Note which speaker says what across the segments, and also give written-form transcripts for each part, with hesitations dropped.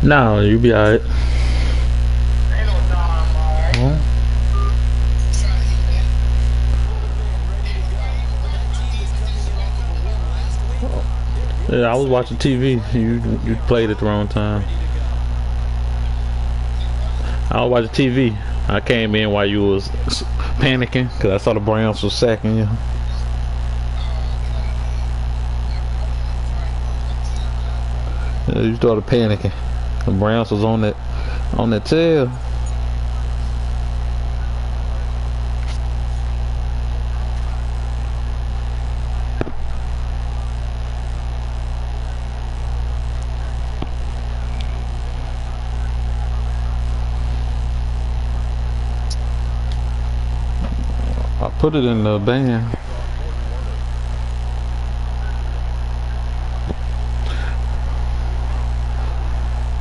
Speaker 1: No, you be alright. Yeah, I was watching TV. You played at the wrong time. I was watching TV. I came in while you was panicking because I saw the Browns was sacking you. Yeah, you started panicking. The Browns was on that tail. I put it in the band.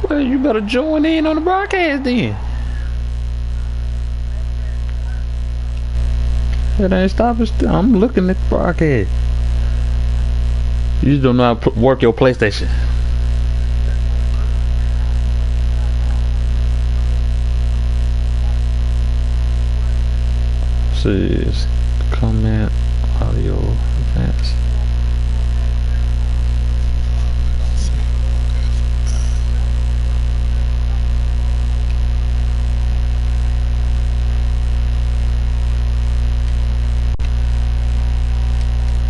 Speaker 1: Well, you better join in on the broadcast then. It ain't stopping. I'm looking at the broadcast. You just don't know how to work your PlayStation. See, comment, audio, advanced.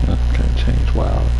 Speaker 1: Okay, change wild.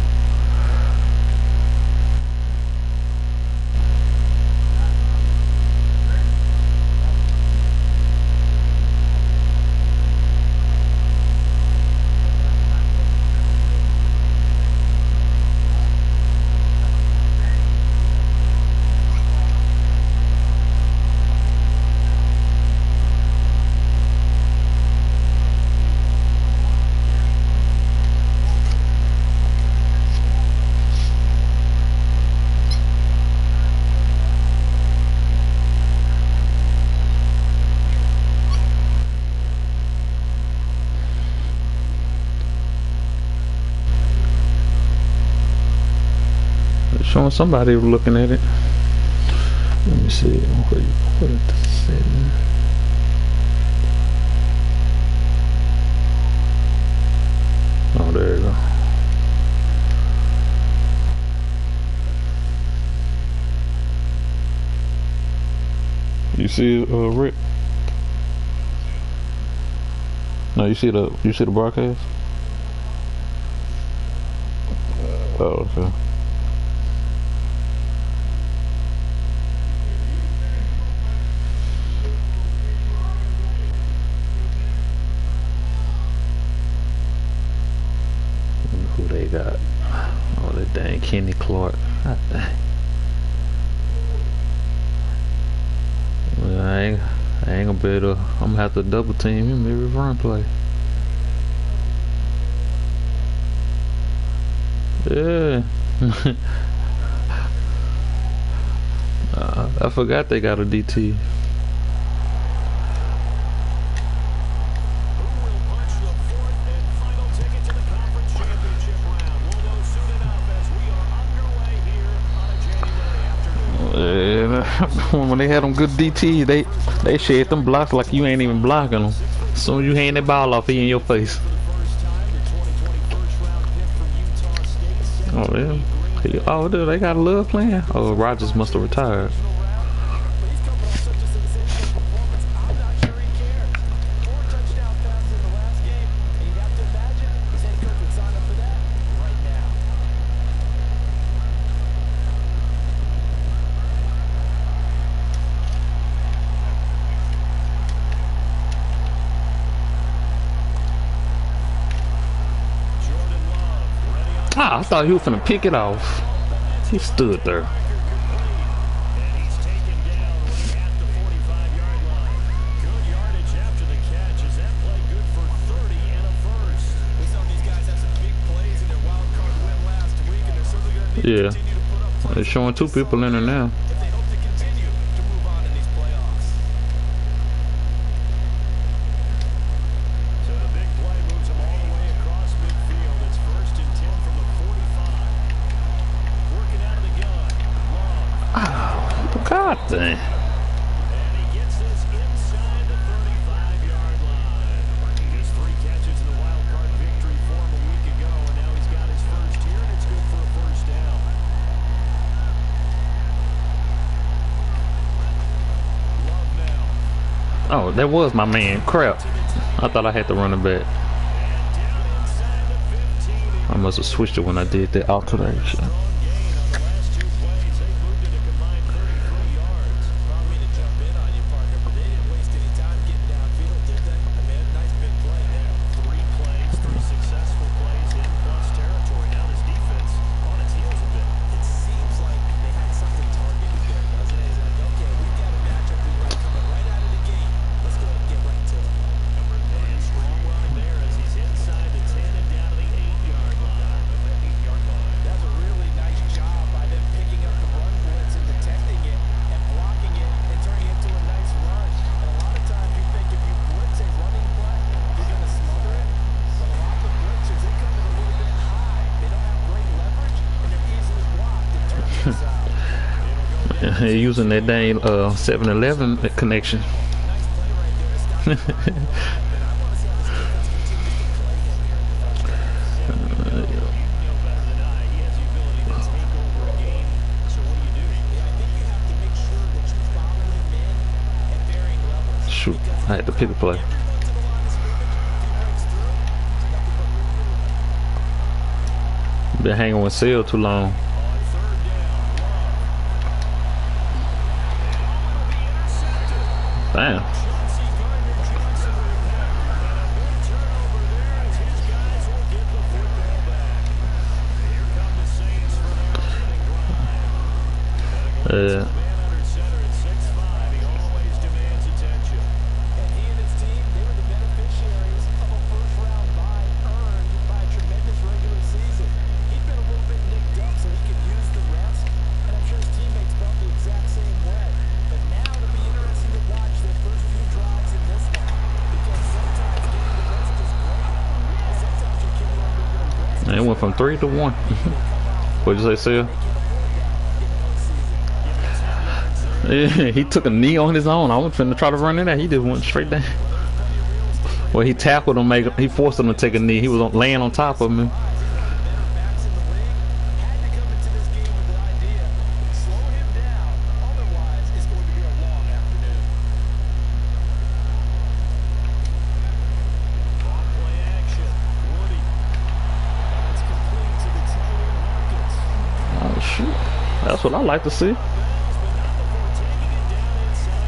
Speaker 1: Showing somebody looking at it. Let me see. Where you put it? Oh, there you go. You see, Rick? No, you see the broadcast? Oh, okay. Who they got? Oh, that dang Kenny Clark. Well, I ain't gonna be able to. I'm gonna have to double team him every run play. Yeah. I forgot they got a DT. When they had them good DT, they shed them blocks like you ain't even blocking them. As soon as you hand that ball off, he in your face. Oh yeah. Oh, dude, they got a love playing. Oh, Rogers must have retired. Ah, I thought he was finna pick it off. He stood there. Yeah, they're showing two people in there now. God dang.
Speaker 2: And he gets this inside the 35-yard line. Just 3 catches in the wild card victory for him a week ago, and now he's got his first here, and it's good for a first down. Love now.
Speaker 1: Oh, that was my man. Crap. I thought I had to run it back.
Speaker 2: And down inside the 15.
Speaker 1: I must have switched it when I did that alternation.
Speaker 2: Strong gain on the last 2 plays. They moved it a combined 33 yards.
Speaker 3: Probably me to jump in on you, partner, but they didn't waste any time getting downfield, did they? I mean, a nice big play there.
Speaker 2: 3 plays, 3 successful plays in plus territory. Now this defense on its heels a bit.
Speaker 3: It seems like they had something targeted there, doesn't it? It's like, okay, we've got a matchup we like coming right out of the gate. Let's go ahead and get right to it.
Speaker 2: Number 10, strong run there as he's inside the 10 and down to the 8-yard line.
Speaker 3: That's a really nice job by them picking up the run blitz and detecting it and blocking it and turning it into a nice run. And a lot of times you think if you blitz a running play, you're going to smother it. But a lot of the blitzers, they come in a little bit high. They don't have great leverage, and they're easily blocked and turned inside.
Speaker 1: They're using that dang 7-Eleven connection.
Speaker 3: Nice play right there to stop the run. And I want to see how this defense continues to play him here in the first half.
Speaker 2: You know better than I. He has the ability to take over a game. So what do?
Speaker 3: Yeah, I think you have to make sure that you follow him in at varying levels.
Speaker 1: Shoot, I had to pick a play.
Speaker 3: Every once in a while, this scrimmage, if he breaks through, it's nothing but room.
Speaker 1: Been hanging with Seal too long.
Speaker 2: On 3rd down, Love.
Speaker 1: Damn.
Speaker 2: Chauncey Gardner-Johnson recovered, and a big turnover there as his guys will get the football back. Here come the Saints for their opening drive. Man under center at 6'5", he always demands attention.
Speaker 3: And he and his team, they were the beneficiaries of a first-round bye earned by a tremendous regular season. He'd been a little bit nicked up so he could use the rest, and I'm sure his teammates felt the exact same way. But now it'll be interesting to watch their first few drives in this one, because sometimes getting the rest is great, but sometimes you can learn a little bit of rest.
Speaker 1: And it went from 3 to 1. What'd you say, Seal? Yeah, he took a knee on his own. I was finna try to run in there. He just went straight down. Well, he tackled him. He forced him to take a knee. He was laying on top of him.
Speaker 3: Backs in the league had to come into this game with the idea, slow him down, otherwise it's going to be a long afternoon.
Speaker 2: On play action, Woody. That's complete to the tight end Hawkins.
Speaker 1: Oh, shoot. That's what I like to see.
Speaker 2: But not before taking it down inside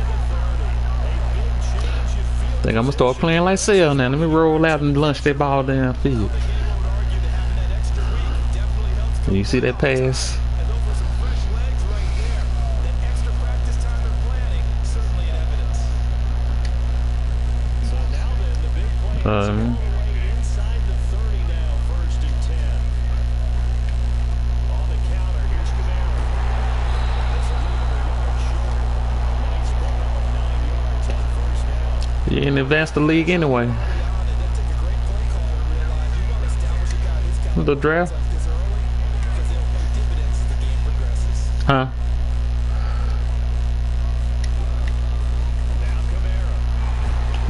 Speaker 2: the 30. A big change you feel.
Speaker 1: Think I'm gonna start playing like Seal now. Let me roll out and lunch that ball downfield.
Speaker 3: Again, I would argue that having that extra week definitely helps coach
Speaker 1: You see that pass?
Speaker 3: and though for some fresh legs right there, that extra practice time and planning certainly in evidence.
Speaker 2: So now then, the big play is all the way inside the 30 now, 1st and 10. On the counter, here's Kamara. This will leave him a yard short. Nice run up of 9 yards on 1st down.
Speaker 1: You ain't advanced the league anyway.
Speaker 3: And that took a great play call to realize you want to establish a guy this kind
Speaker 1: The draft?
Speaker 3: like this early because they'll pay dividends as the game progresses.
Speaker 1: Huh?
Speaker 2: Now Kamara.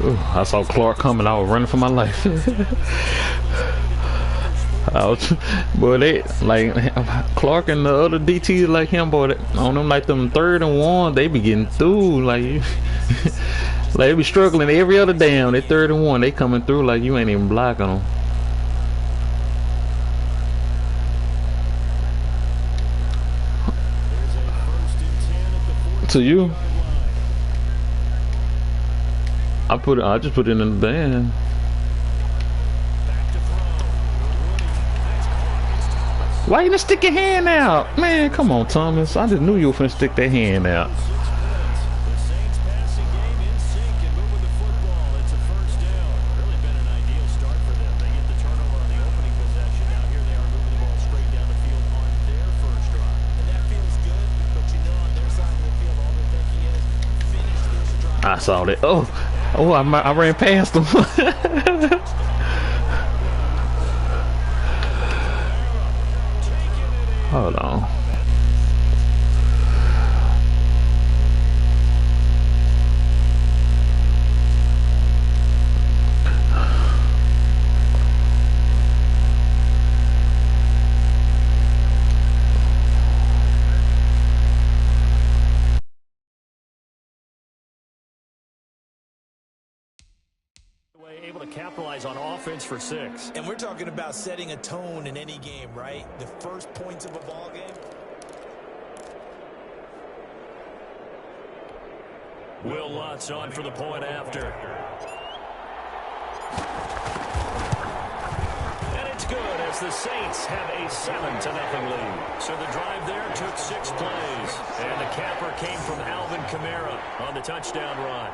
Speaker 1: Ooh, I saw Clark coming. I was running for my life. Boy, they like Clark and the other DTs like him, boy. On them like them 3rd and 1, they be getting through like like they be struggling every other down. They 3rd and 1, they coming through like you ain't even blocking them.
Speaker 2: There's a 1st and 10 at the 40-yard
Speaker 1: To you,
Speaker 2: line.
Speaker 1: I just put it in the band.
Speaker 2: Back to throw. Woody. Nice call. It's Thomas.
Speaker 1: Why you didn't stick your hand out, man? Come on, Thomas. I just knew you were finna stick that hand out.
Speaker 2: 6 points. The Saints passing game in sync and moving the football. It's a 1st down. Really been an ideal start for them. They get the turnover on the opening possession. Now here they are moving the ball straight down the field on their 1st drive.
Speaker 3: And that feels good, but you know on their side of the field, all they're thinking is finish this drive.
Speaker 1: I saw that. Oh, I ran past him. Hold on.
Speaker 2: capitalize on offense for 6.
Speaker 3: And we're talking about setting a tone in any game, right? The first points of a ball game.
Speaker 2: Will Lutz on for the point after. And it's good as the Saints have a 7-0 lead. So the drive there took 6 plays. And the capper came from Alvin Kamara on the touchdown run.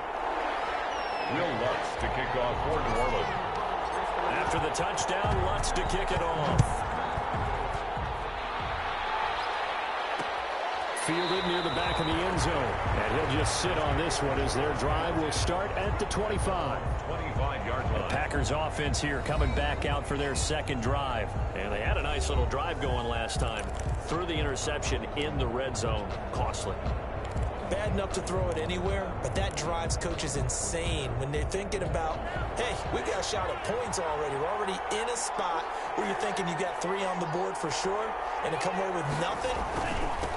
Speaker 4: Will Lutz to kick off for New Orleans.
Speaker 2: After the touchdown, Lutz to kick it off. Fielded near the back of the end zone. And he'll just sit on this one as their drive will start at the 25.
Speaker 4: 25-yard line.
Speaker 2: The Packers offense here coming back out for their second drive. And they had a nice little drive going last time. Threw the interception in the red zone. Costly.
Speaker 3: Bad enough to throw it anywhere, but that drives coaches insane when they're thinking about, hey, we got a shot at points already. We're already in a spot where you're thinking you got 3 on the board for sure, and to come away with nothing,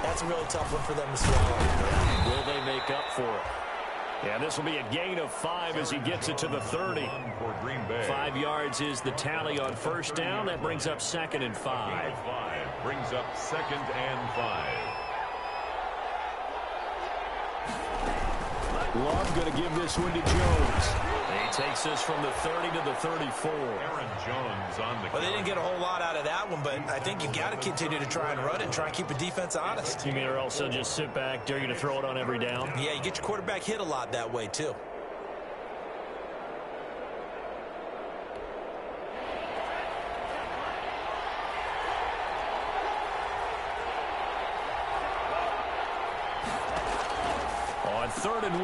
Speaker 3: that's a really tough one for them to swallow.
Speaker 2: Will they make up for it? Yeah, this will be a gain of 5 as he gets it to the 30. 5 yards is the tally on first down. That brings up 2nd and 5.
Speaker 4: Brings up 2nd and 5.
Speaker 2: Love going to give this one to Jones. He takes this from the 30 to the 34.
Speaker 4: Aaron Jones on the
Speaker 3: Well, they didn't get a whole lot out of that one, but I think you got to continue to try and run it and try and keep the defense honest.
Speaker 2: You mean or else they'll just sit back, dare you to throw it on every down?
Speaker 3: Yeah, you get your quarterback hit a lot that way, too.
Speaker 2: On 3rd and 1,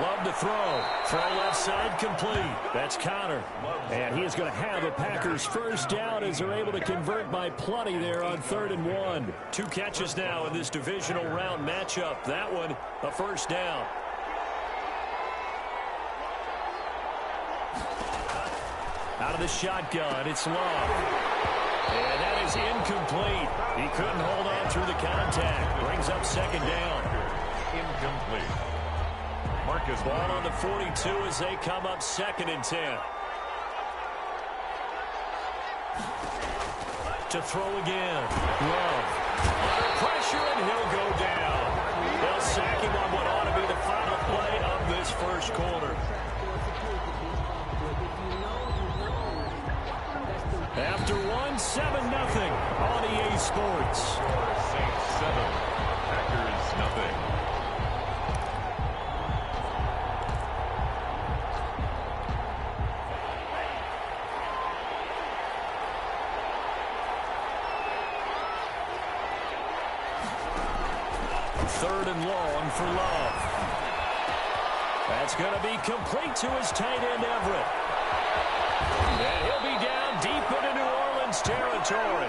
Speaker 2: Love to throw. Throw left side complete. That's Connor. And he is going to have a Packers first down as they're able to convert by plenty there on 3rd and 1. 2 catches now in this divisional round matchup. That one, a first down. Out of the shotgun, it's Love. And that is incomplete. He couldn't hold on through the contact. Brings up 2nd down.
Speaker 4: Incomplete. Marcus
Speaker 2: Ball on the 42 as they come up 2nd and 10. To throw again. Love. Under pressure, and he'll go down. They'll sack him on what ought to be the final play of this first quarter. After 7-0 on EA Sports.
Speaker 4: Saints 7, Packers nothing.
Speaker 2: Third and long for Love. That's going to be complete to his tight end, Everett. And he'll be down deep into New Orleans territory.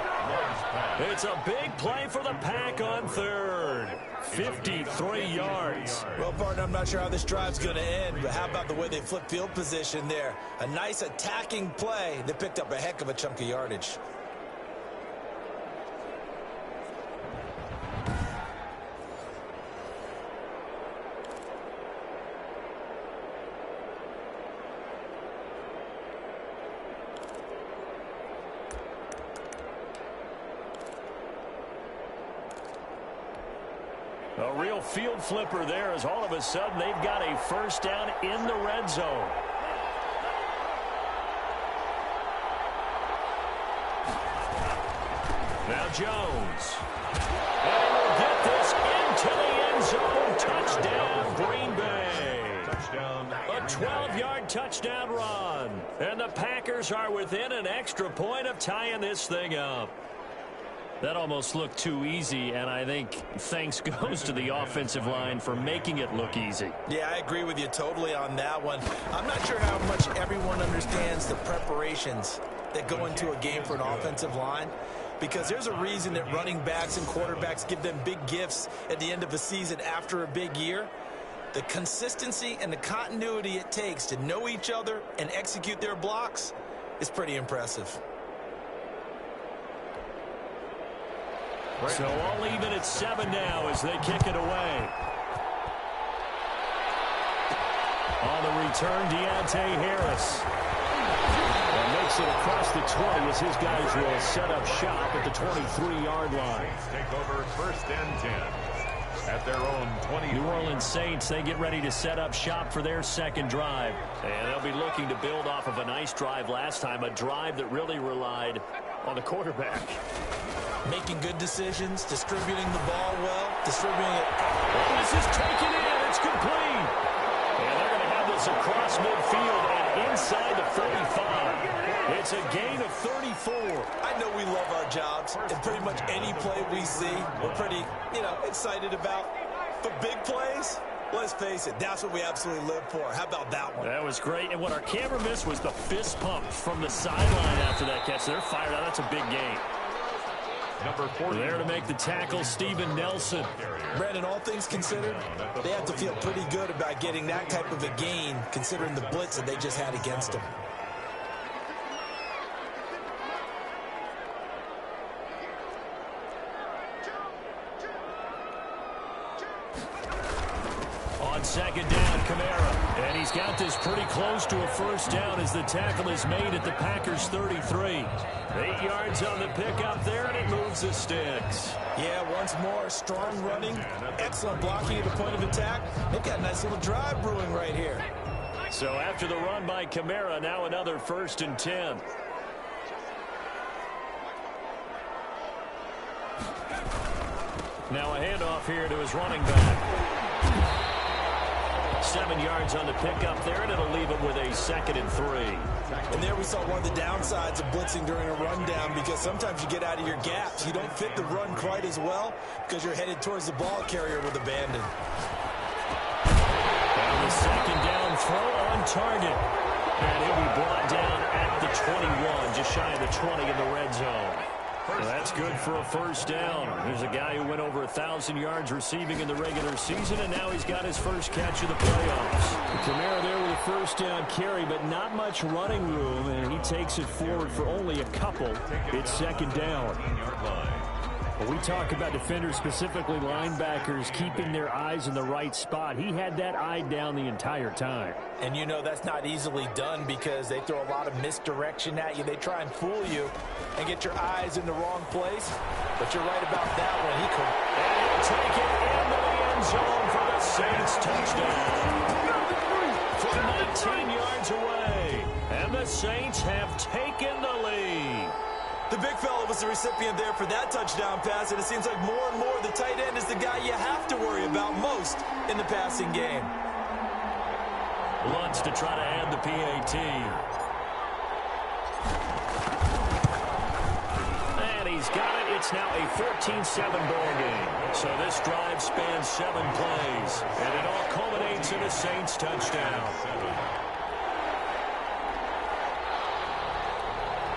Speaker 2: It's a big play for the Pack on 3rd. 53 yards.
Speaker 3: Well, partner, I'm not sure how this drive's going to end, but how about the way they flip field position there? A nice attacking play. They picked up a heck of a chunk of yardage.
Speaker 2: A real field flipper there as all of a sudden they've got a first down in the red zone. Now Jones. And will get this into the end zone. Touchdown, Green Bay.
Speaker 4: Touchdown.
Speaker 2: A 12-yard touchdown run. And the Packers are within an extra point of tying this thing up. That almost looked too easy, and I think thanks goes to the offensive line for making it look easy.
Speaker 3: Yeah, I agree with you totally on that one. I'm not sure how much everyone understands the preparations that go into a game for an offensive line, because there's a reason that running backs and quarterbacks give them big gifts at the end of a season after a big year. The consistency and the continuity it takes to know each other and execute their blocks is pretty impressive.
Speaker 2: So all even at 7 now as they kick it away. On the return, Deontay Harris. takes it across the 20 as his guys will set up shop at the 23-yard line.
Speaker 4: Take over 1st and 10 at their own 20.
Speaker 2: New Orleans Saints, they get ready to set up shop for their second drive. And they'll be looking to build off of a nice drive last time, a drive that really relied on the quarterback.
Speaker 3: Making good decisions, distributing the ball well, distributing it.
Speaker 2: Oh, this is taken in. It's complete. And they're going to have this across midfield and inside the 45. It's a gain of 34.
Speaker 3: I know we love our jobs, and pretty much any play we see, we're pretty, excited about. But big plays, let's face it, that's what we absolutely live for. How about that one?
Speaker 2: That was great. And what our camera missed was the fist pump from the sideline after that catch. They're fired out. That's a big gain.
Speaker 4: Number 40.
Speaker 2: There to make the tackle, Steven Nelson.
Speaker 3: Brandon, all things considered, they have to feel pretty good about getting that type of a gain, considering the blitz that they just had against them.
Speaker 2: On second down, Kamara. And he's got this pretty close to a first down as the tackle is made at the Packers' 33. 8 yards on the pickup there, and it moves the sticks.
Speaker 3: Yeah, once more, strong running, excellent blocking at the point of attack. They've got a nice little drive brewing right here.
Speaker 2: So after the run by Kamara, now another 1st and 10. Now a handoff here to his running back. 7 yards on the pickup there, and it'll leave him with a 2nd and 3.
Speaker 3: And there we saw one of the downsides of blitzing during a rundown, because sometimes you get out of your gaps. You don't fit the run quite as well because you're headed towards the ball carrier with abandon.
Speaker 2: And the second down throw on target. And he'll be brought down at the 21, just shy of the 20 in the red zone. Well, that's good for a first down. There's a guy who went over 1,000 yards receiving in the regular season, and now he's got his first catch of the playoffs. Kamara there with a first down carry, but not much running room, and he takes it forward for only a couple. It's second down. When we talk about defenders, specifically linebackers, keeping their eyes in the right spot, he had that eye down the entire time.
Speaker 3: And that's not easily done because they throw a lot of misdirection at you. They try and fool you and get your eyes in the wrong place. But you're right about that one.
Speaker 2: And he'll take it into the end zone for the Saints touchdown. From 19 yards away. And the Saints have taken the lead.
Speaker 3: The big fella was the recipient there for that touchdown pass, and it seems like more and more the tight end is the guy you have to worry about most in the passing game.
Speaker 2: Lutz to try to add the PAT. And he's got it. It's now a 14-7 ball game. So this drive spans 7 plays, and it all culminates in a Saints touchdown.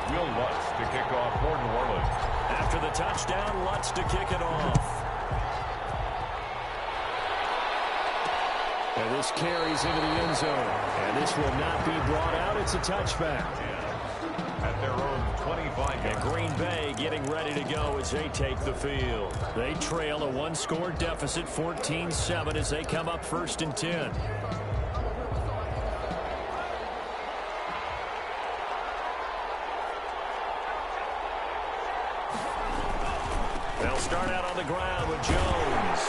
Speaker 4: Will Lutz to kick off for New Orleans.
Speaker 2: After the touchdown, Lutz to kick it off. And this carries into the end zone. And this will not be brought out. It's a touchback.
Speaker 4: At their own 25.
Speaker 2: And Green Bay getting ready to go as they take the field. They trail a 1-score deficit, 14-7, as they come up 1st and 10. They'll start out on the ground with Jones.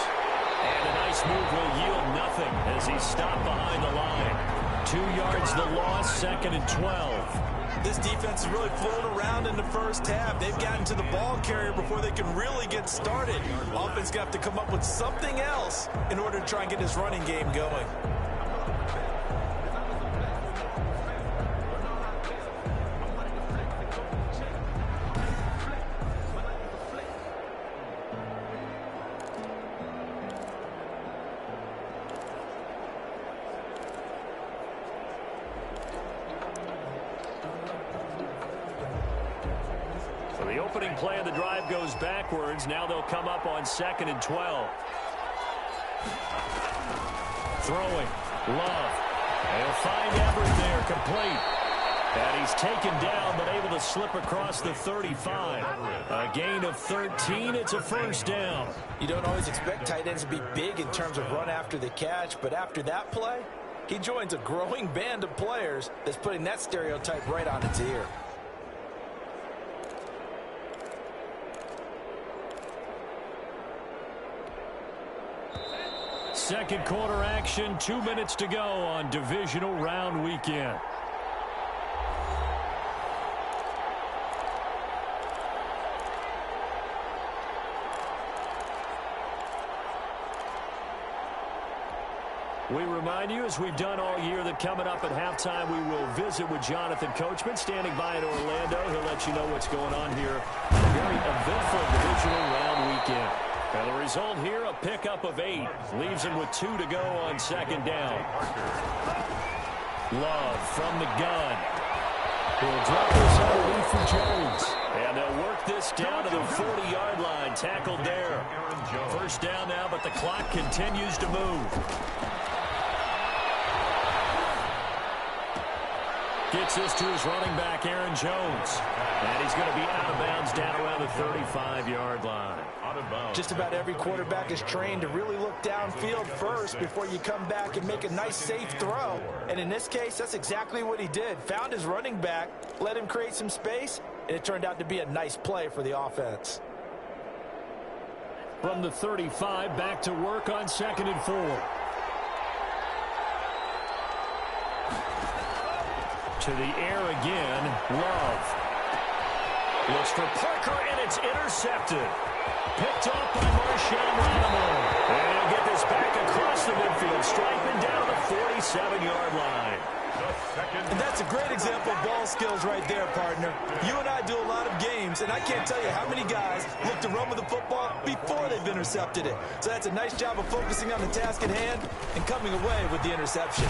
Speaker 2: And a nice move will yield nothing as he's stopped behind the line. 2 yards the loss, 2nd and 12.
Speaker 3: This defense has really flown around in the first half. They've gotten to the ball carrier before they can really get started. Offense got to come up with something else in order to try and get this running game going.
Speaker 2: The opening play of the drive goes backwards. Now they'll come up on 2nd and 12. Throwing. Love. They'll find Everett there, complete. And he's taken down, but able to slip across the 35. A gain of 13. It's a first down.
Speaker 3: You don't always expect tight ends to be big in terms of run after the catch, but after that play, he joins a growing band of players that's putting that stereotype right on its ear.
Speaker 2: second quarter action. 2 minutes to go on divisional round weekend. We remind you, as we've done all year, that coming up at halftime, we will visit with Jonathan Coachman, standing by in Orlando. He'll let you know what's going on here. A very eventful divisional round weekend. And the result here, a pickup of 8. Leaves him with 2 to go on second down. Love from the gun. He'll drop this underneath for Jones. And they'll work this down to the 40-yard line. Tackled there. First down now, but the clock continues to move. Gets this to his running back, Aaron Jones. And he's going to be out of bounds down around the 35-yard line.
Speaker 3: Just about every quarterback is trained to really look downfield first before you come back and make a nice, safe throw. And in this case, that's exactly what he did. Found his running back, let him create some space, and it turned out to be a nice play for the offense.
Speaker 2: From the 35, back to work on 2nd and 4. To the air again, Love. Looks for Parker, and it's intercepted. Picked off by Marshawn Lattimore. And he'll get this back across the midfield, striping down the 47-yard line.
Speaker 3: And that's a great example of ball skills right there, partner. You and I do a lot of games, and I can't tell you how many guys look to run with the football before they've intercepted it. So that's a nice job of focusing on the task at hand and coming away with the interception.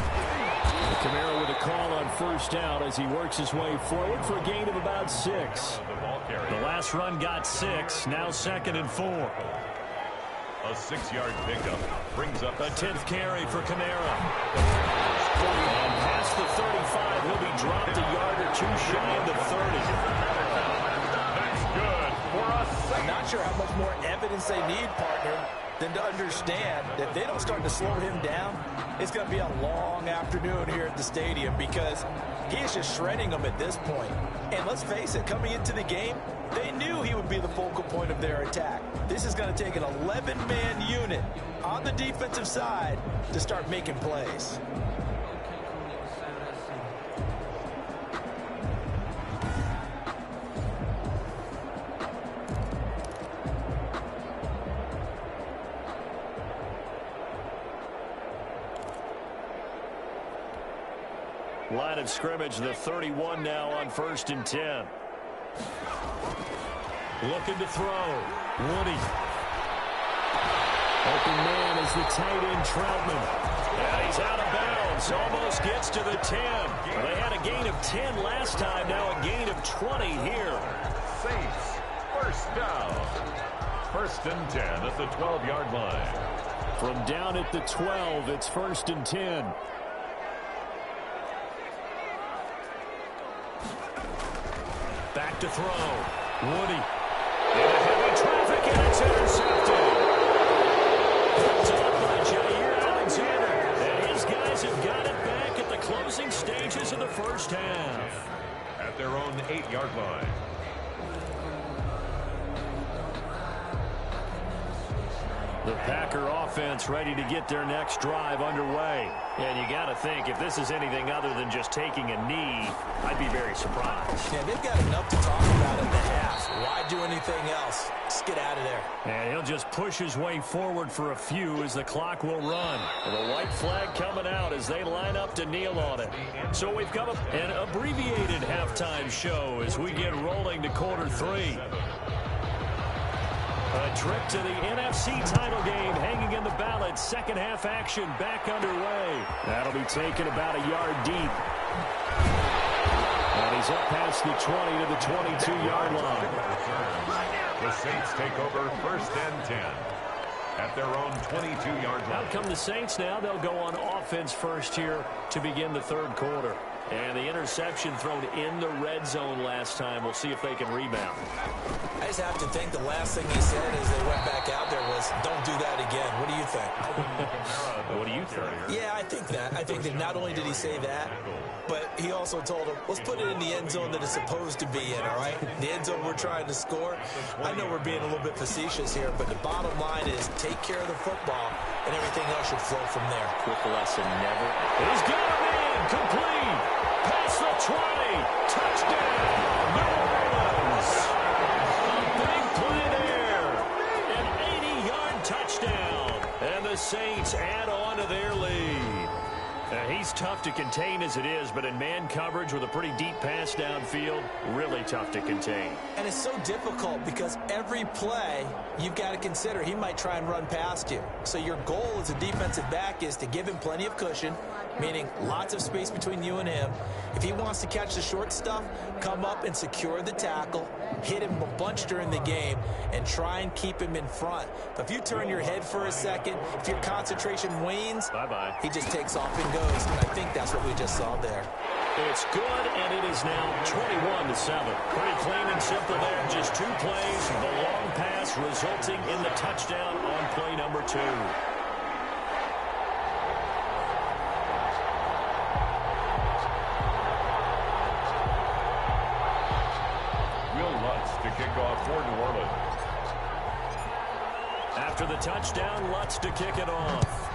Speaker 2: Kamara with a call on first down as he works his way forward for a gain of about 6. The last run got 6, now 2nd and 4.
Speaker 4: A 6-yard pickup brings up
Speaker 2: a 10th carry for Kamara. And past the 35, he'll be dropped a yard or 2 shy of the 30.
Speaker 4: That's good for us.
Speaker 3: I'm not sure how much more evidence they need, partner, than to understand that if they don't start to slow him down, it's going to be a long afternoon here at the stadium because he is just shredding them at this point. And let's face it, coming into the game, they knew he would be the focal point of their attack. This is going to take an 11-man unit on the defensive side to start making plays.
Speaker 2: Line of scrimmage, the 31 now on 1st and 10. Looking to throw. Woody. Open man is the tight end, Troutman. And he's out of bounds. Almost gets to the 10. They had a gain of 10 last time. Now a gain of 20 here.
Speaker 4: Saints, first down. 1st and 10 at the 12-yard line.
Speaker 2: From down at the 12, it's 1st and 10. Back to throw. Woody. Into heavy traffic, and it's intercepted. Picked up by Jair Alexander. And his guys have got it back at the closing stages of the first half.
Speaker 4: At their own 8-yard line.
Speaker 2: The Packer offense ready to get their next drive underway. And you got to think, if this is anything other than just taking a knee, I'd be very surprised.
Speaker 3: Yeah, they've got enough to talk about in the half. Why do anything else? Just get out of there.
Speaker 2: And he'll just push his way forward for a few as the clock will run. The white flag coming out as they line up to kneel on it. So we've got an abbreviated halftime show as we get rolling to quarter 3. A trip to the NFC title game hanging in the balance. Second half action back underway. That'll be taken about a yard deep. And he's up past the 20 to the 22-yard line.
Speaker 4: The Saints take over 1st and 10 at their own 22-yard line.
Speaker 2: Out come the Saints now. They'll go on offense first here to begin the 3rd quarter. And the interception thrown in the red zone last time. We'll see if they can rebound.
Speaker 3: I just have to think the last thing he said as they went back out there was, don't do that again. What do you think?
Speaker 2: What do you
Speaker 3: Yeah, I think that. I think that not only did he say that, but he also told him, let's put it in the end zone that it's supposed to be in, all right? The end zone we're trying to score. I know we're being a little bit facetious here, but the bottom line is take care of the football, and everything else should flow from there.
Speaker 5: Quick lesson, never.
Speaker 2: He's got him in. Complete. Past the 20. Touchdown. New Orleans. A big play there. An 80-yard touchdown. And the Saints add on to their lead. He's tough to contain as it is, but in man coverage with a pretty deep pass downfield, really tough to contain.
Speaker 3: And it's so difficult because every play you've got to consider he might try and run past you. So your goal as a defensive back is to give him plenty of cushion, meaning lots of space between you and him. If he wants to catch the short stuff, come up and secure the tackle, hit him a bunch during the game, and try and keep him in front. But if you turn your head for a second, if your concentration wanes,
Speaker 2: bye-bye.
Speaker 3: He just takes off and goes. And I think that's what we just saw there.
Speaker 2: It's good, and it is now 21-7. Pretty clean and simple there. Just 2 plays. The long pass resulting in the touchdown on play number 2.
Speaker 4: To kick off for New Orleans.
Speaker 2: After the touchdown, Lutz to kick it off.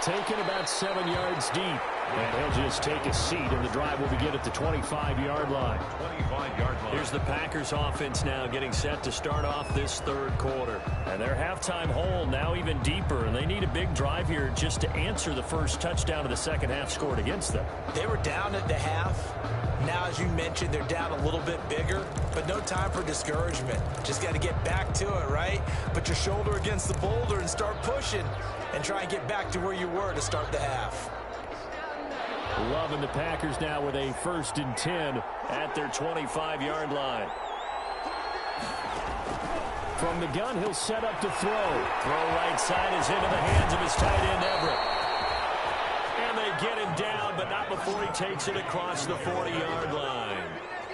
Speaker 2: Taken about 7 yards deep. And he'll just take a seat, and the drive will begin at the 25-yard line.
Speaker 4: 25-yard line.
Speaker 2: Here's the Packers offense now getting set to start off this third quarter. And their halftime hole now even deeper, and they need a big drive here just to answer the first touchdown of the second half scored against them.
Speaker 3: They were down at the half. Now, as you mentioned, they're down a little bit bigger, but no time for discouragement. Just got to get back to it, right? Put your shoulder against the boulder and start pushing and try and get back to where you were to start the half.
Speaker 2: Loving the Packers now with a 1st and 10 at their 25-yard line. From the gun, he'll set up to throw. Throw right side is into the hands of his tight end, Everett. And they get him down, but not before he takes it across the 40-yard line.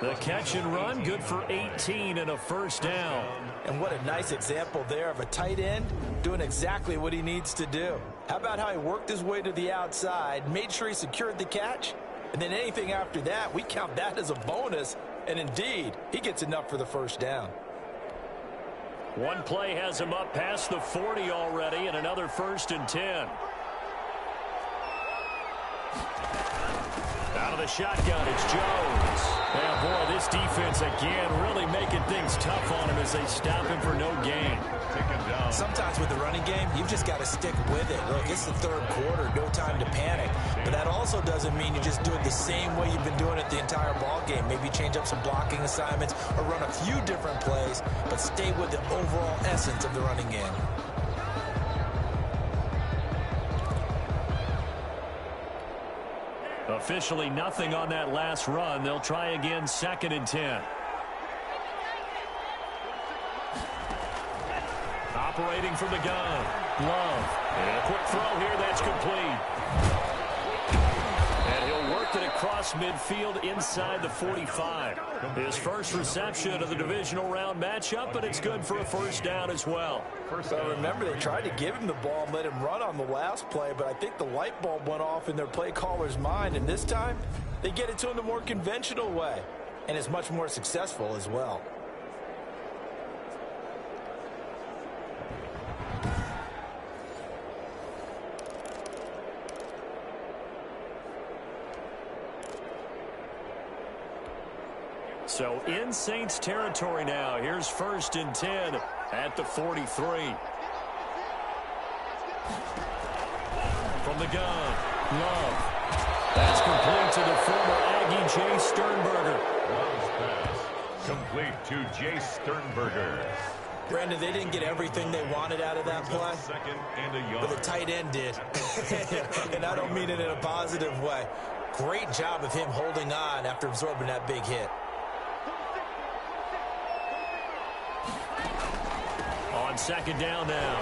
Speaker 2: The catch and run, good for 18 and a first down.
Speaker 3: And what a nice example there of a tight end doing exactly what he needs to do. How about how he worked his way to the outside, made sure he secured the catch, and then anything after that, we count that as a bonus. And indeed, he gets enough for the first down.
Speaker 2: One play has him up past the 40 already, and another 1st and 10. Out of the shotgun, it's Jones. Yeah, boy, this defense again really making things tough on him as they stop him for no gain.
Speaker 3: Sometimes with the running game, you've just got to stick with it. Look, it's the third quarter, no time to panic. But that also doesn't mean you just do it the same way you've been doing it the entire ball game. Maybe change up some blocking assignments or run a few different plays, but stay with the overall essence of the running game.
Speaker 2: Officially nothing on that last run. They'll try again, 2nd and 10. Operating from the gun. Love. And a quick throw here. That's complete. And he'll work it across midfield inside the 45. His first reception of the divisional round matchup, but it's good for a first down as well.
Speaker 3: Well, remember, they tried to give him the ball and let him run on the last play, but I think the light bulb went off in their play caller's mind, and this time they get it to him the more conventional way, and it's much more successful as well.
Speaker 2: So in Saints territory now. Here's 1st and 10 at the 43. From the gun, Love. That's complete to the former Aggie Jay Sternberger.
Speaker 4: Love's pass complete to Jay Sternberger.
Speaker 3: Brandon, they didn't get everything they wanted out of that play,
Speaker 4: 2nd and a yard.
Speaker 3: but the tight end did. And I don't mean it in a positive way. Great job of him holding on after absorbing that big hit.
Speaker 2: On 2nd down now.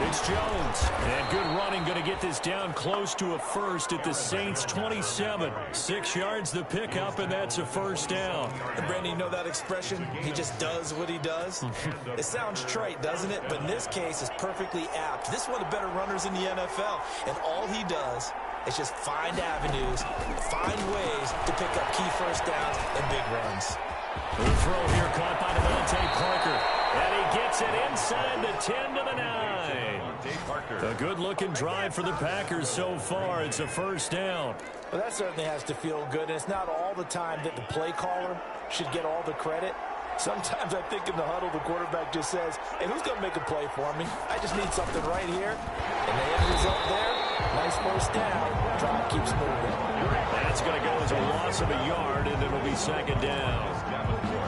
Speaker 2: It's Jones. And good running, going to get this down close to a first at the Saints 27. 6 yards the pickup, and that's a first down.
Speaker 3: And Brandon, you know that expression? He just does what he does. It sounds trite, doesn't it? But in this case, it's perfectly apt. This is one of the better runners in the NFL. And all he does is just find avenues, find ways to pick up key first downs and big runs.
Speaker 2: The throw here caught by Devontae Parker. And he gets it inside the 10 to the 9. A good-looking drive for the Packers so far. It's a first down.
Speaker 3: Well, that certainly has to feel good. And it's not all the time that the play caller should get all the credit. Sometimes I think in the huddle, the quarterback just says, hey, who's going to make a play for me? I just need something right here. And the end result there, nice first down. Drive keeps moving.
Speaker 2: That's going to go as a loss of a yard, and it'll be second down.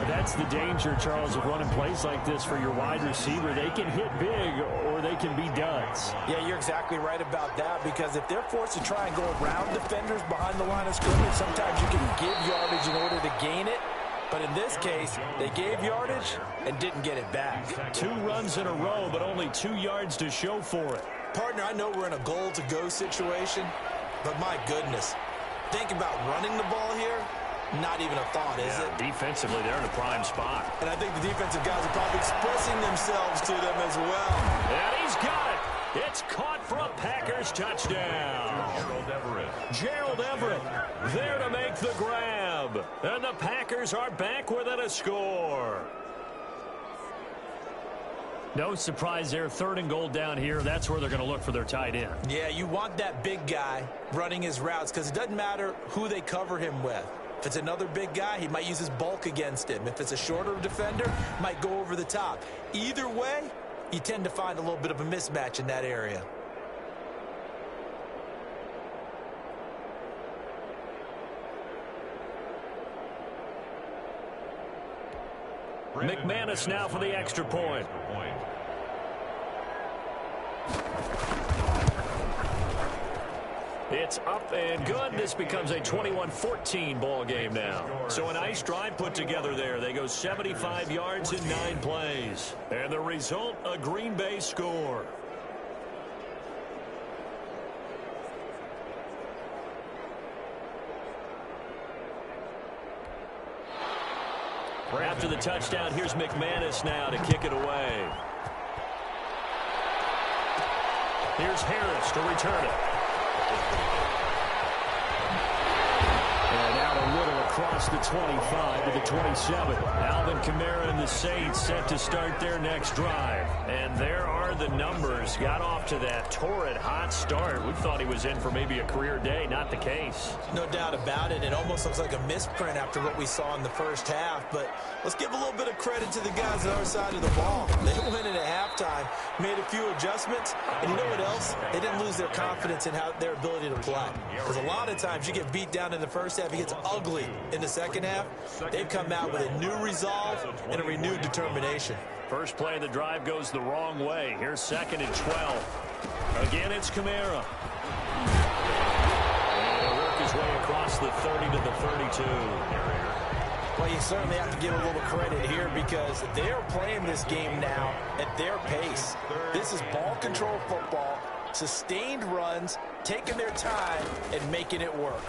Speaker 2: That's the danger, Charles, of running plays like this for your wide receiver. They can hit big or they can be duds.
Speaker 3: Yeah, you're exactly right about that, because if they're forced to try and go around defenders behind the line of scrimmage, sometimes you can give yardage in order to gain it. But in this case, they gave yardage and didn't get it back.
Speaker 2: 2 runs in a row, but only 2 yards to show for it.
Speaker 3: Partner, I know we're in a goal-to-go situation, but my goodness, think about running the ball here. Not even a thought, is it?
Speaker 2: Defensively, they're in a prime spot.
Speaker 3: And I think the defensive guys are probably expressing themselves to them as well.
Speaker 2: And he's got it. It's caught for a Packers touchdown. Gerald Everett there to make the grab. And the Packers are back within a score. No surprise there. 3rd and goal down here. That's where they're going to look for their tight end.
Speaker 3: Yeah, you want that big guy running his routes, because it doesn't matter who they cover him with. If it's another big guy, he might use his bulk against him. If it's a shorter defender, might go over the top. Either way, you tend to find a little bit of a mismatch in that area.
Speaker 2: McManus now for the extra point. It's up and good. This becomes a 21-14 ball game now. So a nice drive put together there. They go 75 yards in 9 plays. And the result, a Green Bay score. After the touchdown, here's McManus now to kick it away. Here's Harris to return it. And out a little across the 25 to the 27. Alvin Kamara and the Saints set to start their next drive. And there are the numbers. Got off to that torrid hot start. We thought he was in for maybe a career day. Not the case.
Speaker 3: No doubt about it. It almost looks like a misprint after what we saw in the first half. But let's give a little bit of credit to the guys on our side of the ball. They went in at halftime, made a few adjustments, and you know what else? They didn't lose their confidence in their ability to play. Because a lot of times you get beat down in the first half, it gets ugly in the second half. They've come out with a new resolve and a renewed determination.
Speaker 2: First play of the drive goes the wrong way. Here's 2nd and 12. Again, it's Kamara. And he'll work his way across the 30 to the 32.
Speaker 3: Well, you certainly have to give a little credit here, because they're playing this game now at their pace. This is ball control football, sustained runs, taking their time, and making it work.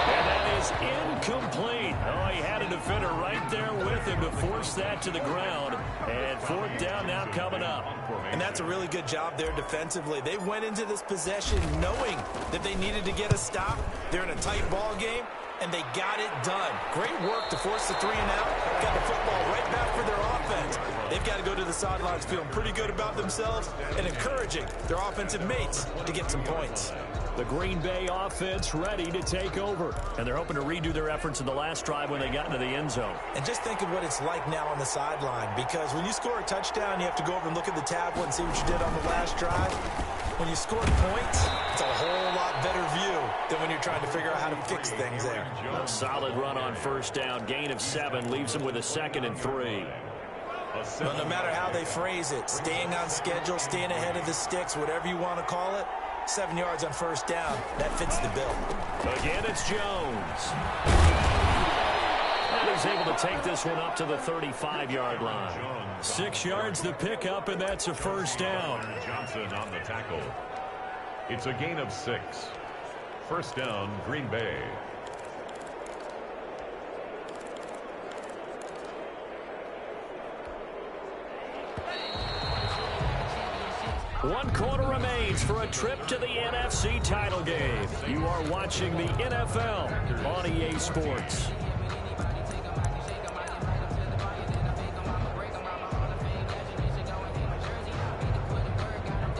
Speaker 2: And that is incomplete. Oh, he had a defender right there with him to force that to the ground. And 4th down now coming up.
Speaker 3: And that's a really good job there defensively. They went into this possession knowing that they needed to get a stop. They're in a tight ball game, and they got it done. Great work to force the 3 and out. Got the football right back for their offense. They've got to go to the sidelines feeling pretty good about themselves and encouraging their offensive mates to get some points.
Speaker 2: The Green Bay offense ready to take over. And they're hoping to redo their efforts in the last drive when they got into the end zone.
Speaker 3: And just think of what it's like now on the sideline, because when you score a touchdown, you have to go over and look at the tablet and see what you did on the last drive. When you score points, it's a whole lot better view than when you're trying to figure out how to fix things there.
Speaker 2: A solid run on first down. Gain of 7 leaves them with a 2nd and 3.
Speaker 3: Well, no matter how they phrase it, staying on schedule, staying ahead of the sticks, whatever you want to call it, 7 yards on first down, that fits the bill.
Speaker 2: Again, it's Jones. And he's able to take this one up to the 35-yard line. 6 yards to pick up, and that's a first down.
Speaker 4: Johnson on the tackle. It's a gain of 6. First down, Green Bay.
Speaker 2: One quarter remains for a trip to the NFC title game. You are watching the NFL on EA Sports.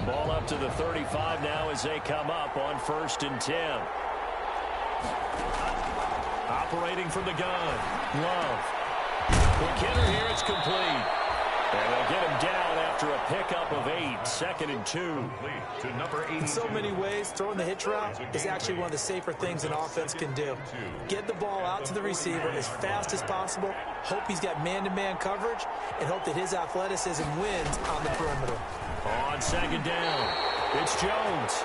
Speaker 2: Ball up to the 35 now as they come up on 1st and 10. Operating from the gun. Love. Quick hitter here. It's complete. And they'll get him down after a pickup of 8. 2nd and 2.
Speaker 4: To number 82.
Speaker 3: In so many ways, throwing the hitch route is actually one of the safer things an offense can do. Get the ball out to the receiver as fast as possible, hope he's got man-to-man coverage, and hope that his athleticism wins on the perimeter.
Speaker 2: On 2nd down, it's Jones.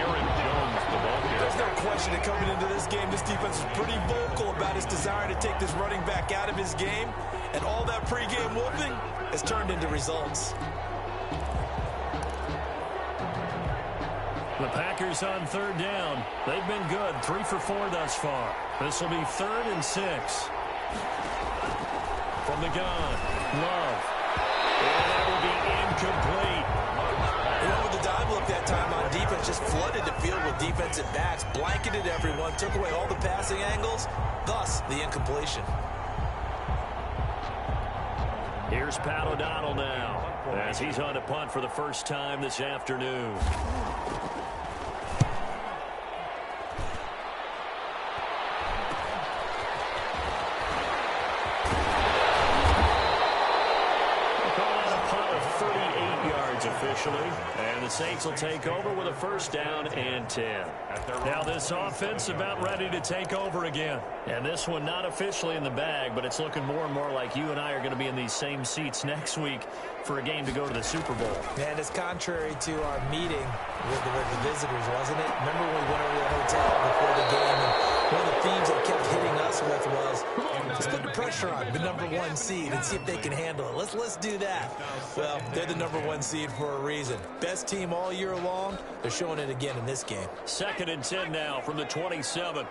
Speaker 4: Aaron Jones, the ball carrier.
Speaker 3: There's no question that coming into this game, this defense is pretty vocal about his desire to take this running back out of his game, and all that pregame whooping has turned into results.
Speaker 2: The Packers on 3rd down. They've been good, 3 for 4 thus far. This will be 3rd and 6. From the gun, Love. And that will be incomplete.
Speaker 3: You know, with the dime look that time on defense, just flooded the field with defensive backs, blanketed everyone, took away all the passing angles, thus the incompletion.
Speaker 2: Here's Pat O'Donnell now as he's on to punt for the first time this afternoon. And the Saints will take over with a 1st down and 10. Now this offense about ready to take over again. And this one not officially in the bag, but it's looking more and more like you and I are going to be in these same seats next week for a game to go to the Super Bowl.
Speaker 3: And it's contrary to our meeting with the visitors, wasn't it? Remember when we went over to the hotel before the game, and one of the themes that kept hitting us with was, let's put the pressure on the #1 seed and see if they can handle it. Let's do that. Well, they're the #1 seed for a reason. Best team all year long. They're showing it again in this game.
Speaker 2: 2nd and 10 now from the 27.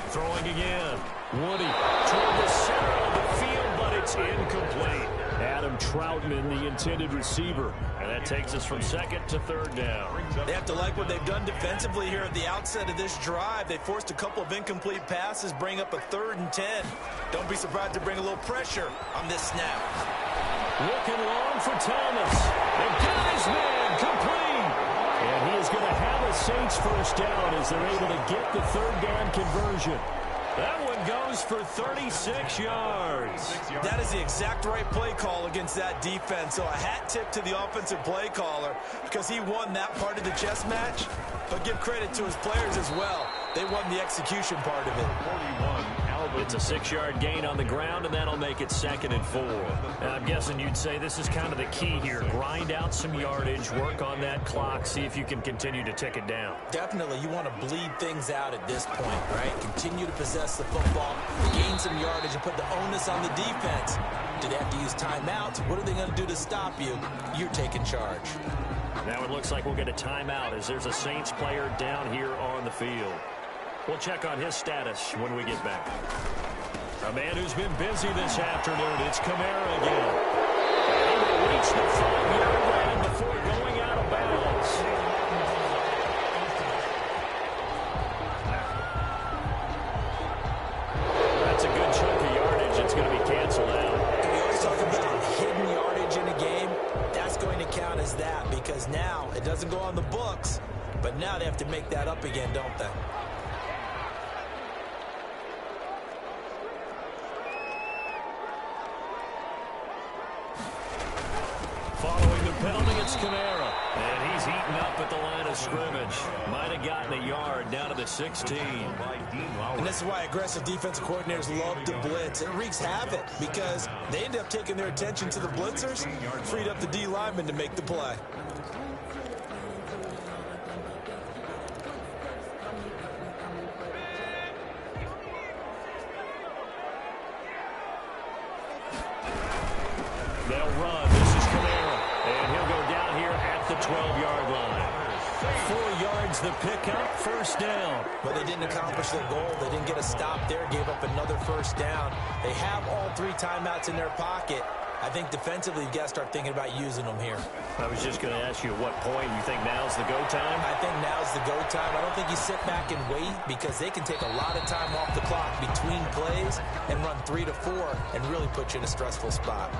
Speaker 2: Throwing again. Woody toward the center of the field, but it's incomplete. Adam Troutman, the intended receiver. And that takes us from 2nd to 3rd down.
Speaker 3: They have to like what they've done defensively here at the outset of this drive. They forced a couple of incomplete passes, bring up a 3rd and 10. Don't be surprised to bring a little pressure on this snap.
Speaker 2: Looking long for Thomas. And got his man complete. And he is going to have a Saints 1st down as they're able to get the 3rd down conversion. That one goes for 36 yards.
Speaker 3: That is the exact right play call against that defense. So a hat tip to the offensive play caller because he won that part of the chess match. But give credit to his players as well. They won the execution part of it.
Speaker 4: 41,
Speaker 2: It's a 6-yard gain on the ground, and that'll make it 2nd and 4. And I'm guessing you'd say this is kind of the key here. Grind out some yardage, work on that clock, see if you can continue to tick it down.
Speaker 3: Definitely, you want to bleed things out at this point, right? Continue to possess the football, gain some yardage, and put the onus on the defense. Do they have to use timeouts? What are they going to do to stop you? You're taking charge.
Speaker 2: Now it looks like we'll get a timeout as there's a Saints player down here on the field. We'll check on his status when we get back. A man who's been busy this afternoon, it's Kamara again. He will reach the 5-yard line before going out of bounds. That's a good chunk of yardage. It's going to be canceled out.
Speaker 3: We always talk about hidden yardage in a game. That's going to count as that because now it doesn't go on the books, but now they have to make that up again, don't they?
Speaker 2: Following the penalty, it's Kamara. And he's eaten up at the line of scrimmage. Might have gotten a yard down to the 16.
Speaker 3: And this is why aggressive defensive coordinators love to blitz. It wreaks havoc because they end up taking their attention to the blitzers, freed up the D lineman to make the play.
Speaker 2: 12-yard line. 4 yards the pickup, first down.
Speaker 3: But they didn't accomplish their goal. They didn't get a stop there, gave up another first down. They have all 3 timeouts in their pocket. I think defensively, you've got to start thinking about using them here.
Speaker 2: I was just going to ask you at what point you think now's the go time?
Speaker 3: I think now's the go time. I don't think you sit back and wait because they can take a lot of time off the clock between plays and run 3 to 4 and really put you in a stressful spot.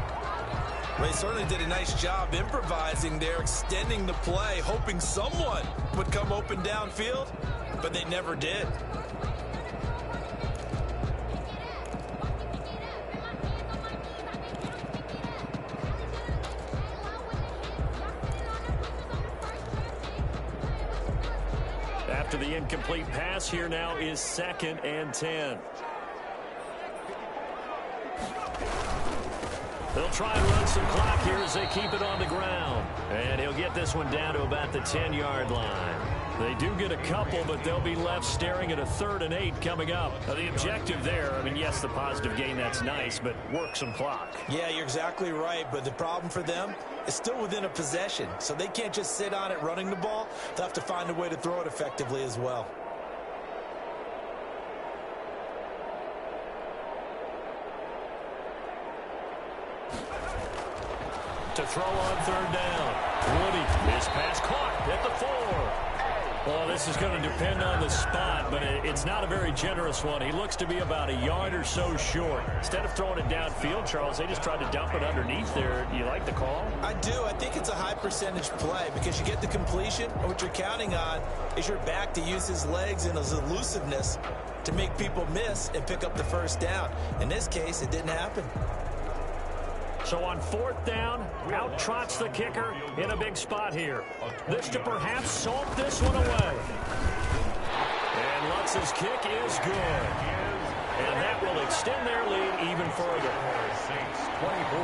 Speaker 5: Well, they certainly did a nice job improvising there, extending the play, hoping someone would come open downfield, but they never did.
Speaker 2: After the incomplete pass, here now is 2nd and 10. They'll try and run some clock here as they keep it on the ground. And he'll get this one down to about the 10-yard line. They do get a couple, but they'll be left staring at a 3rd and 8 coming up. Now, the objective there, I mean, yes, the positive gain, that's nice, but work some clock.
Speaker 3: Yeah, you're exactly right, but the problem for them is still within a possession, so they can't just sit on it running the ball. They'll have to find a way to throw it effectively as well.
Speaker 2: To throw on 3rd down. Woody, his pass caught at the 4. Well, this is going to depend on the spot, but it's not a very generous one. He looks to be about a yard or so short. Instead of throwing it downfield, Charles, they just tried to dump it underneath there. You like the call?
Speaker 3: I do. I think it's a high percentage play because you get the completion, and what you're counting on is your back to use his legs and his elusiveness to make people miss and pick up the first down. In this case, it didn't happen.
Speaker 2: So on 4th down, out trots the kicker in a big spot here. This to perhaps salt this one away. And Lutz's kick is good. And that will extend their lead even further.
Speaker 4: 24.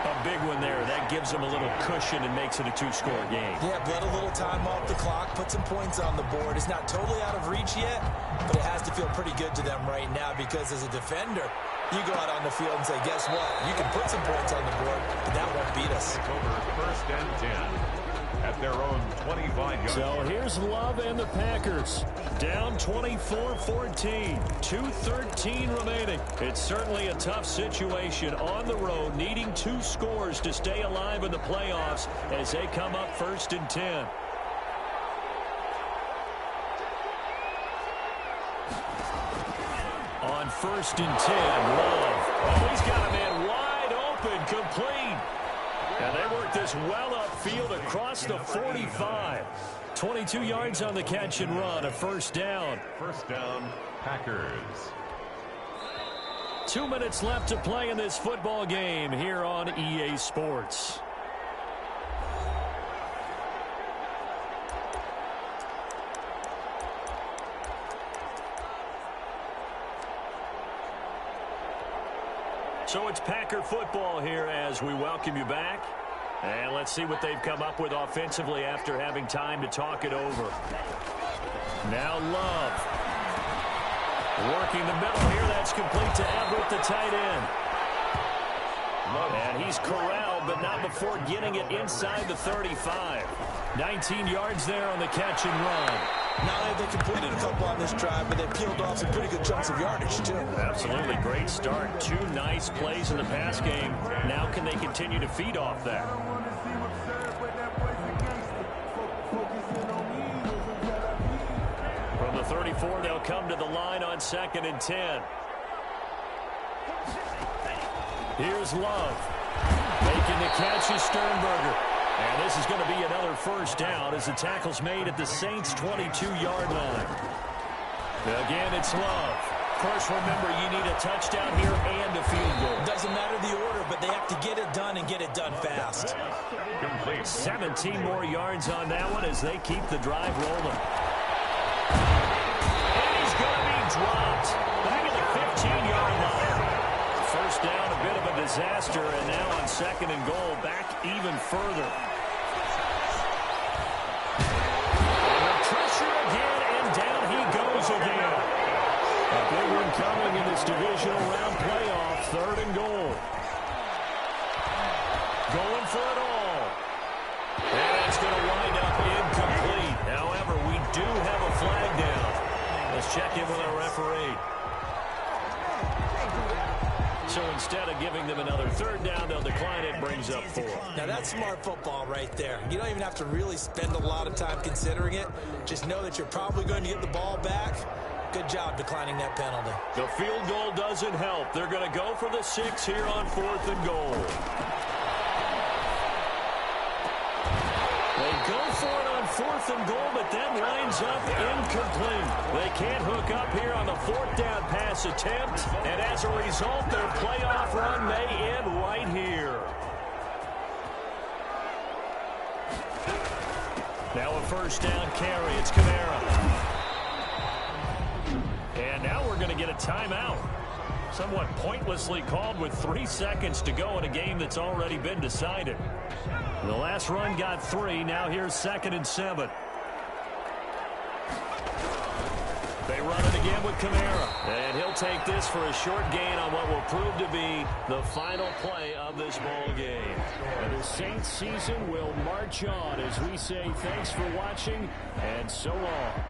Speaker 2: A big one there. That gives them a little cushion and makes it a 2-score game.
Speaker 3: Yeah, let a little time off the clock, put some points on the board. It's not totally out of reach yet, but it has to feel pretty good to them right now because as a defender, you go out on the field and say, guess what? You can put some points on the board, but that won't beat us.
Speaker 4: Take over 1st and 10 at their own 25-yard.
Speaker 2: So here's Love and the Packers. Down 24-14. 2:13 remaining. It's certainly a tough situation on the road, needing 2 scores to stay alive in the playoffs as they come up 1st and 10. On 1st and 10, Love. Oh, he's got a man wide open, complete. And they work this well upfield across the 45. 22 yards on the catch and run, a 1st down.
Speaker 4: 1st down, Packers.
Speaker 2: 2 minutes left to play in this football game here on EA Sports. So it's Packer football here as we welcome you back. And let's see what they've come up with offensively after having time to talk it over. Now Love. Working the middle here. That's complete to Everett, the tight end. And he's corralled, but not before getting it inside the 35. 19 yards there on the catch and run.
Speaker 3: Not only have they completed a couple on this drive, but they peeled off some pretty good chunks of yardage, too.
Speaker 2: Absolutely. Great start. 2 nice plays in the pass game. Now can they continue to feed off that? From the 34, they'll come to the line on 2nd and 10. Here's Love. Making the catch is Sternberger. And this is going to be another 1st down as the tackle's made at the Saints' 22-yard line. Again, it's Love. Of course, remember, you need a touchdown here and a field goal.
Speaker 3: Doesn't matter the order, but they have to get it done and get it done fast.
Speaker 4: Complete.
Speaker 2: 17 more yards on that one as they keep the drive rolling. And he's going to be dropped back at the 15-yard line. 1st down, a bit of a disaster, and now on 2nd and goal, back even further. Under pressure again, and down he goes again. A big one coming in this divisional round playoff, 3rd and goal. Going for it all. And it's going to wind Let's check in with our referee. So instead of giving them another third down, they'll decline it. Brings up 4.
Speaker 5: Now, that's smart football right there. You don't even have to really spend a lot of time considering it. Just know that you're probably going to get the ball back. Good job declining that penalty.
Speaker 2: The field goal doesn't help. They're going to go for the 6 here on 4th and goal. They go for it on 4th and goal, but that winds up incomplete. They can't hook up here on the 4th down pass attempt, and as a result, their playoff run may end right here. Now a 1st down carry. It's Kamara. And now we're going to get a timeout. Somewhat pointlessly called with 3 seconds to go in a game that's already been decided. The last run got 3. Now here's 2nd and 7. They run it again with Kamara. And he'll take this for a short gain on what will prove to be the final play of this ball game. And the Saints season will march on as we say thanks for watching and so long.